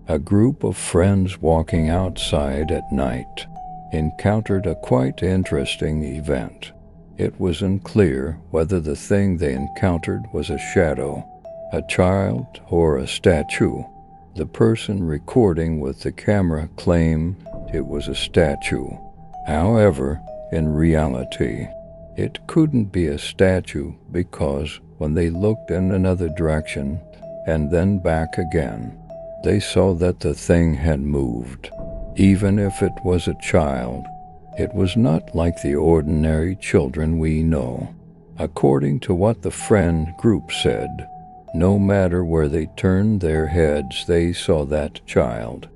A group of friends walking outside at night encountered a quite interesting event. It was unclear whether the thing they encountered was a shadow, a child, or a statue. The person recording with the camera claimed it was a statue. However, in reality, it couldn't be a statue because when they looked in another direction and then back again, they saw that the thing had moved. Even if it was a child, it was not like the ordinary children we know. According to what the friend group said, no matter where they turned their heads, they saw that child.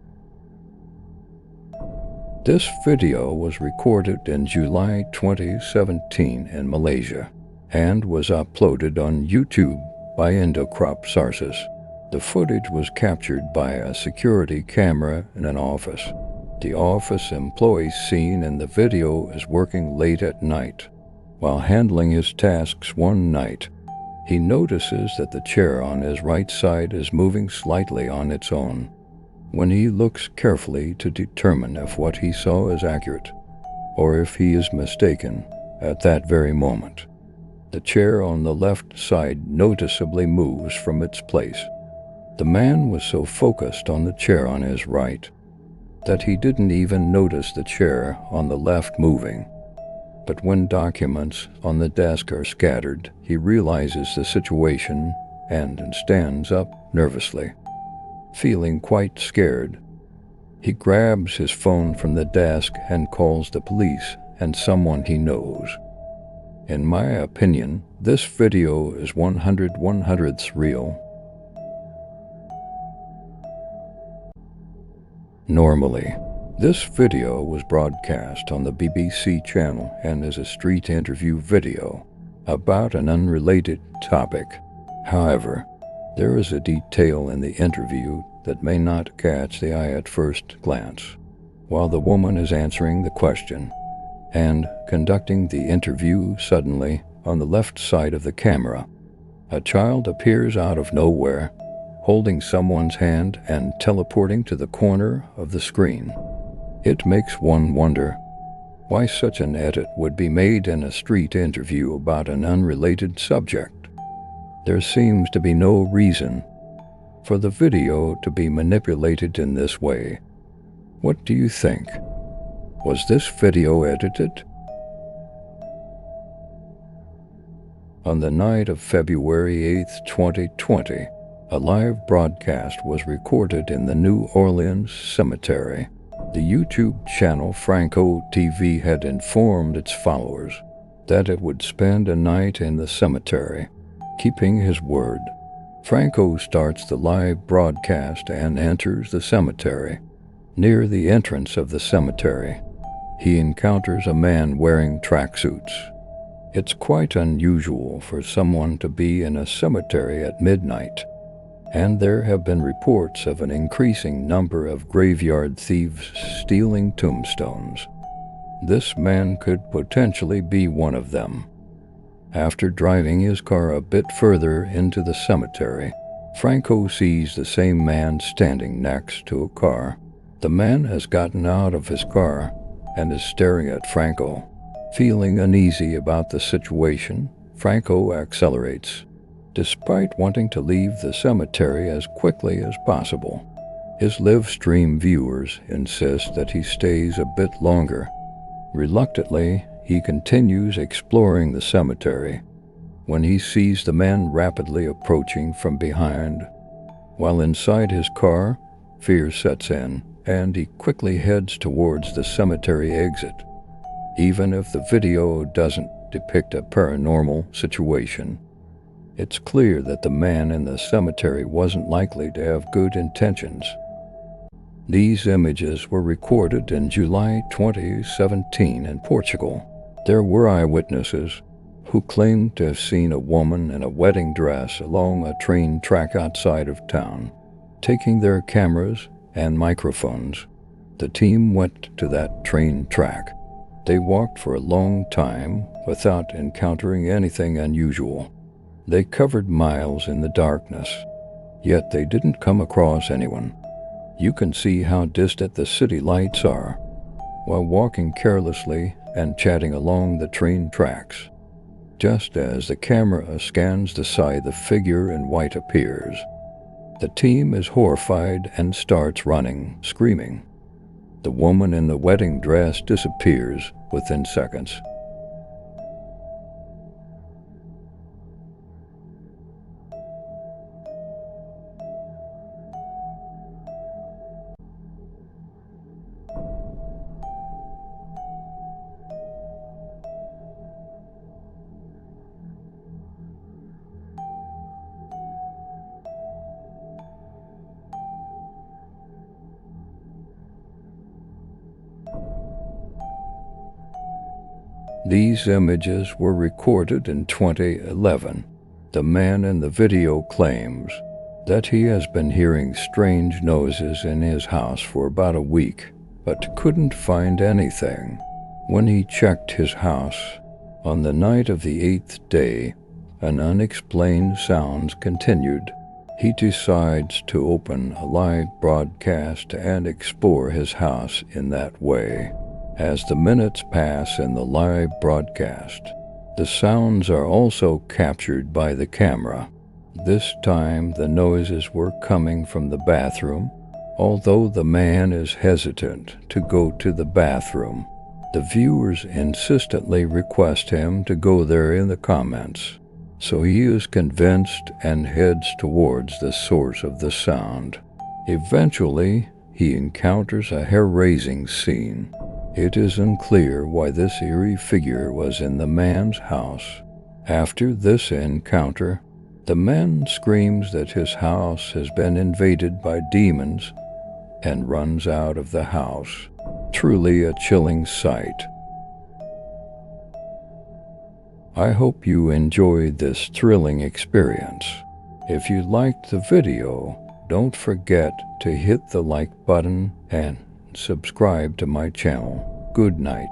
This video was recorded in July 2017 in Malaysia and was uploaded on YouTube by Indocrop sources. The footage was captured by a security camera in an office. The office employee seen in the video is working late at night. While handling his tasks one night, he notices that the chair on his right side is moving slightly on its own. When he looks carefully to determine if what he saw is accurate, or if he is mistaken at that very moment, the chair on the left side noticeably moves from its place. The man was so focused on the chair on his right that he didn't even notice the chair on the left moving. But when documents on the desk are scattered, he realizes the situation and stands up nervously. Feeling quite scared, he grabs his phone from the desk and calls the police and someone he knows. In my opinion, this video is 100/100ths real. Normally, this video was broadcast on the BBC channel and is a street interview video about an unrelated topic. However, there is a detail in the interview that may not catch the eye at first glance. While the woman is answering the question and conducting the interview, suddenly, on the left side of the camera, a child appears out of nowhere, holding someone's hand and teleporting to the corner of the screen. It makes one wonder why such an edit would be made in a street interview about an unrelated subject. There seems to be no reason for the video to be manipulated in this way. What do you think? Was this video edited? On the night of February 8, 2020, a live broadcast was recorded in the New Orleans cemetery. The YouTube channel Franco TV had informed its followers that it would spend a night in the cemetery. Keeping his word, Franco starts the live broadcast and enters the cemetery. Near the entrance of the cemetery, he encounters a man wearing tracksuits. It's quite unusual for someone to be in a cemetery at midnight, and there have been reports of an increasing number of graveyard thieves stealing tombstones. This man could potentially be one of them. After driving his car a bit further into the cemetery, Franco sees the same man standing next to a car. The man has gotten out of his car and is staring at Franco. Feeling uneasy about the situation, Franco accelerates, despite wanting to leave the cemetery as quickly as possible. His live stream viewers insist that he stays a bit longer. Reluctantly, he continues exploring the cemetery when he sees the man rapidly approaching from behind. While inside his car, fear sets in, and he quickly heads towards the cemetery exit. Even if the video doesn't depict a paranormal situation, it's clear that the man in the cemetery wasn't likely to have good intentions. These images were recorded in July 2017 in Portugal. There were eyewitnesses who claimed to have seen a woman in a wedding dress along a train track outside of town. Taking their cameras and microphones, the team went to that train track. They walked for a long time without encountering anything unusual. They covered miles in the darkness, yet they didn't come across anyone. You can see how distant the city lights are while walking carelessly and chatting along the train tracks. Just as the camera scans the side, the figure in white appears. The team is horrified and starts running, screaming. The woman in the wedding dress disappears within seconds. These images were recorded in 2011. The man in the video claims that he has been hearing strange noises in his house for about a week, but couldn't find anything. When he checked his house on the night of the 8th day, an unexplained sounds continued. He decides to open a live broadcast and explore his house in that way. As the minutes pass in the live broadcast, the sounds are also captured by the camera. This time the noises were coming from the bathroom. Although the man is hesitant to go to the bathroom, the viewers insistently request him to go there in the comments. So he is convinced and heads towards the source of the sound. Eventually, he encounters a hair-raising scene. It is unclear why this eerie figure was in the man's house. After this encounter, the man screams that his house has been invaded by demons and runs out of the house. Truly a chilling sight. I hope you enjoyed this thrilling experience. If you liked the video, don't forget to hit the like button and subscribe to my channel. Good night.